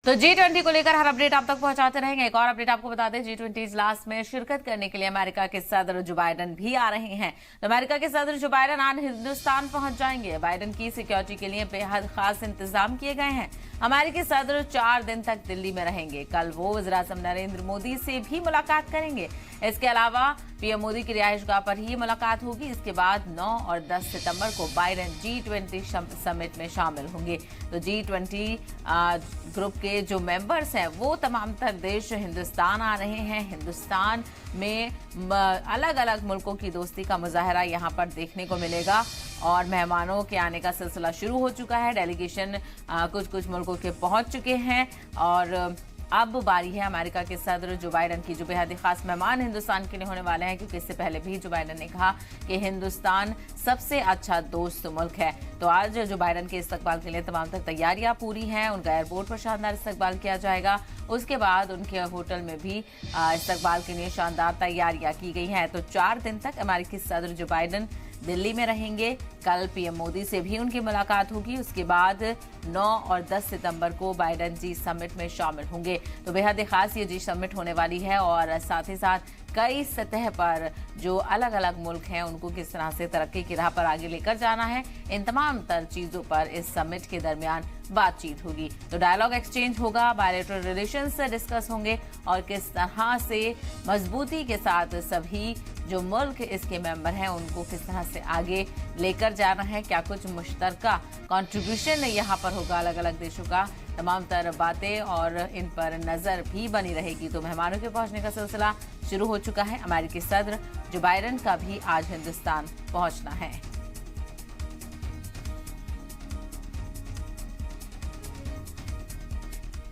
तो G20 को लेकर हर अपडेट आप तक पहुंचाते रहेंगे। एक और अपडेट आपको बता दें, G20 इजलास में शिरकत करने के लिए अमेरिका के सदर जो बाइडन भी आ रहे हैं। तो अमेरिका के सदर जो बाइडन आज हिंदुस्तान पहुंच जाएंगे। बाइडन की सिक्योरिटी के लिए बेहद खास इंतजाम किए गए हैं। अमेरिकी सदर 4 दिन तक दिल्ली में रहेंगे। कल वो वज़ीर-ए-आज़म नरेंद्र मोदी से भी मुलाकात करेंगे। इसके अलावा पीएम मोदी की रिहाइशगाह पर ही मुलाकात होगी। इसके बाद 9 और 10 सितंबर को बाइडन G20 समिट में शामिल होंगे। तो G20 ग्रुप के जो मेंबर्स हैं वो तमाम तर देश हिंदुस्तान आ रहे हैं। हिंदुस्तान में अलग अलग मुल्कों की दोस्ती का मुजाहरा यहाँ पर देखने को मिलेगा और मेहमानों के आने का सिलसिला शुरू हो चुका है। डेलीगेशन कुछ मुल्कों के पहुंच चुके हैं और अब बारी है अमेरिका के सदर जो बाइडन की, जो बेहद खास मेहमान हिंदुस्तान के लिए होने वाले हैं, क्योंकि इससे पहले भी जो बाइडन ने कहा कि हिंदुस्तान सबसे अच्छा दोस्त मुल्क है। तो आज जो बाइडन के इस्तकबाल के लिए तमाम तक तैयारियां पूरी हैं। उनका एयरपोर्ट पर शानदार इस्तकबाल किया जाएगा। उसके बाद उनके होटल में भी इस्तकबाल के लिए शानदार तैयारियां की गई हैं। तो 4 दिन तक अमेरिकी सदर जो बाइडन दिल्ली में रहेंगे। कल पीएम मोदी से भी उनकी मुलाकात होगी। उसके बाद 9 और 10 सितंबर को बाइडन जी समिट में शामिल होंगे। तो बेहद खास ये जी समिट होने वाली है और साथ ही साथ कई सतह पर जो अलग अलग मुल्क हैं उनको किस तरह से तरक्की की राह पर आगे लेकर जाना है, इन तमाम तर चीजों पर इस समिट के दरमियान बातचीत होगी। तो डायलॉग एक्सचेंज होगा, बायलैटरल रिलेशंस डिस्कस होंगे और किस तरह से मजबूती के साथ सभी जो मुल्क इसके मेंबर हैं उनको किस तरह से आगे लेकर जाना है, क्या कुछ मुश्तरका कंट्रीब्यूशन यहाँ पर होगा अलग अलग देशों का, तमाम तरह बातें और इन पर नजर भी बनी रहेगी। तो मेहमानों के पहुंचने का सिलसिला शुरू हो चुका है। अमेरिकी सदर जो बाइडन का भी आज हिंदुस्तान पहुंचना है।